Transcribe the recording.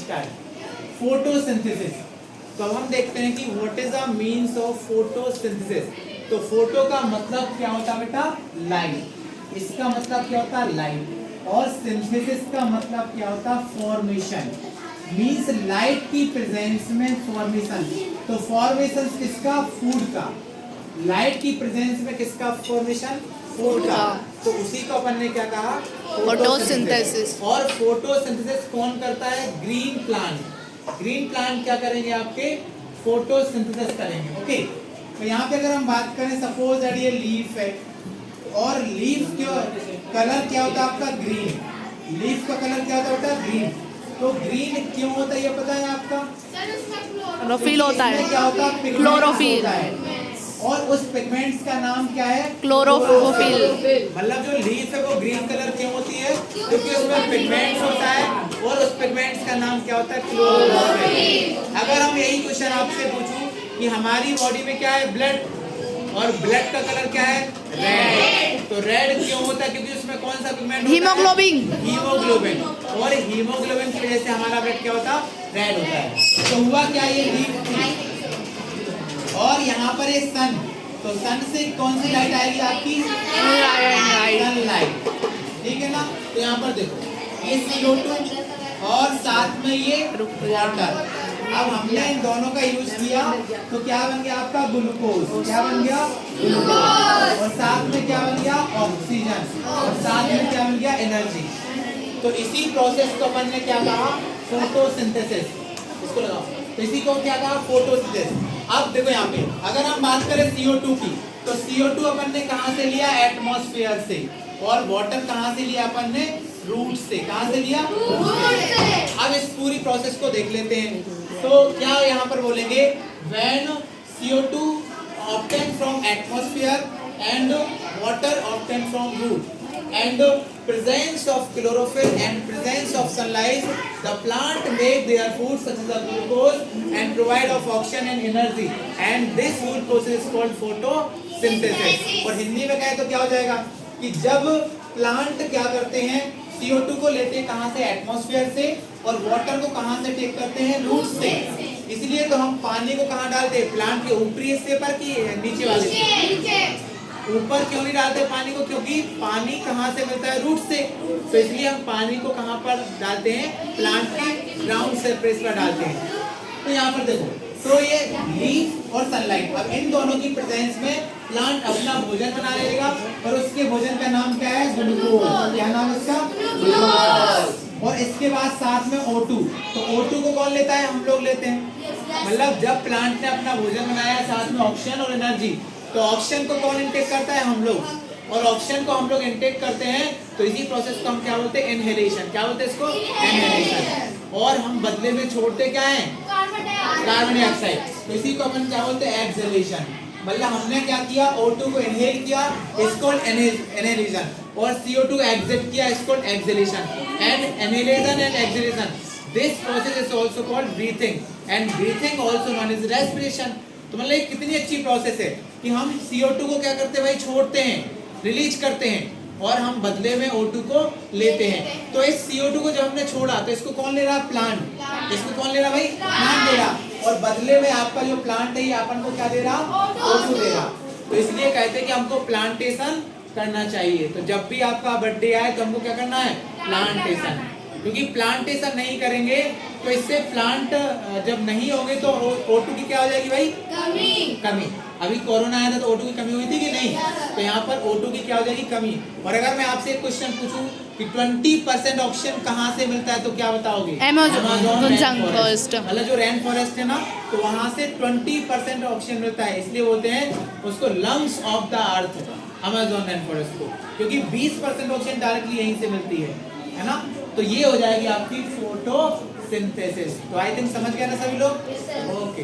Start. Photosynthesis. तो अब हम देखते हैं कि what is the means of photosynthesis. तो फोटो का मतलब क्या होता है बेटा? लाइट। इसका मतलब क्या होता है? लाइट। और सिंथेसिस का मतलब क्या होता है? फॉर्मेशन। मीन्स लाइट की प्रेजेंस में फॉर्मेशन। तो फॉर्मेशन किसका? फूड का। लाइट की प्रेजेंस में किसका फॉर्मेशन? फूड का। तो उसी को अपन ने क्या कहा? फोटोसिंथेसिस। और फोटोसिंथेसिस कौन करता है? Green plant. ग्रीन प्लांट क्या करेंगे? आपके फोटोसिंथेसिस करेंगे। ओके। तो यहाँ पे अगर हम बात करें, सपोज दैट ये लीफ है और लीफ क्यों कलर क्या होता है आपका? ग्रीन। लीफ का कलर क्या होता है? ग्रीन। तो ग्रीन क्यों होता है ये पता है आपका? क्लोरोफिल होता है। क्या होता है? क्लोरोफिल होता है। और उस पिगमेंट्स का नाम क्या है? क्लोरोफिल। मतलब जो लीफ है वो ग्रीन कलर क्यों होती है? क्योंकि उसमें पिगमेंट्स होता है और उस पिगमेंट्स का नाम क्या होता है? क्लोरोफिल। अगर हम यही क्वेश्चन आपसे पूछूं कि हमारी बॉडी में क्या है? ब्लड। और ब्लड का कलर क्या है? रेड। तो रेड क्यों होता है? क्योंकि उसमें कौन सा पिगमेंट? हीमोग्लोबिन। हीमोग्लोबिन। और हीमोग्लोबिन की वजह से हमारा ब्लड क्या होता है? रेड होता है। तो हुआ क्या? ये लीफ थी और यहाँ पर है सन। तो सन से कौन सी लाइट आएगी आपकी? सनलाइट। ठीक है ना? तो यहाँ पर देखो ये CO2 और साथ में ये वाटर। अब हमने इन दोनों का यूज किया तो क्या बन गया आपका? ग्लूकोज। क्या बन गया? ग्लूकोज। और साथ में क्या बन गया? ऑक्सीजन। और साथ में क्या बन गया? एनर्जी। तो इसी प्रोसेस को अपन ने क्या कहा? फोटोसिंथेसिस। इसको लगाओ। तो इसी को क्या कहा? फोटोसिंथेसिस। अब देखो यहाँ पे अगर हम बात करें CO2 की, तो CO2 अपन ने कहाँ से लिया? एटमॉस्फेयर से। और वाटर कहाँ से लिया अपन ने? रूट से। कहाँ से लिया? रूट से। अब इस पूरी प्रोसेस को देख लेते हैं। तो क्या यहाँ पर बोलेंगे? When CO2 obtained from atmosphere and water obtained from root and presence of chlorophyll and presence of sunlight, the plant make their food such as the glucose and provide of oxygen and energy, and this food process is called photosynthesis। और हिंदी में कहें तो क्या हो जाएगा कि जब plant क्या करते हैं? CO2 को लेते हैं कहाँ से? एटमॉस्फेयर से। और वाटर को कहाँ से टेक करते हैं? रूट से। इसलिए तो हम पानी को कहाँ डालते हैं? प्लांट के ऊपरी हिस्से पर कि नीचे वाले हिस्से? ऊपर क्यों नहीं डालते पानी को? क्योंकि पानी कहाँ से मिलता है? रूट से। तो इसलिए हम पानी को कहाँ पर डालते हैं? प्लांट के ग्राउंड सरफेस पर डालते हैं। तो यहाँ पर देखो, तो ये लीफ और सनलाइट, अब इन दोनों की प्रेजेंस में प्लांट अपना भोजन बना लेगा और उसके भोजन का नाम क्या है? ग्लूकोज। क्या नाम है इसका? ग्लूकोज। और इसके बाद साथ में O2। तो O2 को कौन लेता है? हम लोग लेते हैं। मतलब जब प्लांट ने अपना भोजन बनाया साथ में ऑक्सीजन और एनर्जी, तो ऑक्सीजन को कौन इनटेक करता है? हम लोग। और ऑक्सीजन को हम लोग इनटेक करते हैं तो इसी प्रोसेस को हम क्या बोलते हैं? इनहेलेशन। क्या बोलते हैं इसको? इनहेलेशन। और हम बदले में छोड़ते क्या है? Carbon dioxide. तो इसी को अपन क्या बोलते हैं? एक्सहेलेशन। मतलब हमने क्या किया? O2 को इनहेल किया, इसको इनहेलेशन। और CO2 एग्जिट किया, इसको exhalation. And inhalation and exhalation, this process is also called breathing and breathing also known as respiration. तो मतलब ये कितनी अच्छी प्रोसेस है कि हम CO2 को क्या करते हैं भाई? छोड़ते हैं, रिलीज करते हैं, और हम बदले में O2 को लेते हैं। तो इस CO2 को जब हमने छोड़ा तो इसको कौन ले रहा? प्लांट। इसको कौन ले रहा भाई? प्लांट ले रहा। और बदले में आपका जो प्लांट है ये अपन को क्या दे रहा? O2 दे रहा। तो इसलिए कहते हैं कि हमको प्लांटेशन करना चाहिए। तो जब भी आपका बर्थडे आए तो हमको क्या करना है? प्लांटेशन। क्योंकि प्लांटेशन नहीं करेंगे तो इससे प्लांट जब नहीं होंगे तो O2 की क्या हो जाएगी भाई? कमी। अभी कोरोना आया था तो O2 की कमी हुई थी कि नहीं? तो यहाँ पर O2 की क्या हो जाएगी? कमी। और अगर मैं आपसे एक क्वेश्चन पूछूं कि 20% ऑक्सीजन कहाँ से मिलता है तो क्या बताओगे? Amazon forest. मतलब जो रेन फॉरेस्ट है ना, तो वहाँ से 20% ऑक्सीजन मिलता है। इसलिए बोलते हैं उसको lungs of the earth, Amazon rain forest को, क्योंकि 20% ऑक्सीजन डायरेक्टली यहीं से मिलती है ना? तो ये हो जाएगी आपकी फोटोसिंथेसिस। तो आई थिंक समझ गए ना सभी लोग? ओके।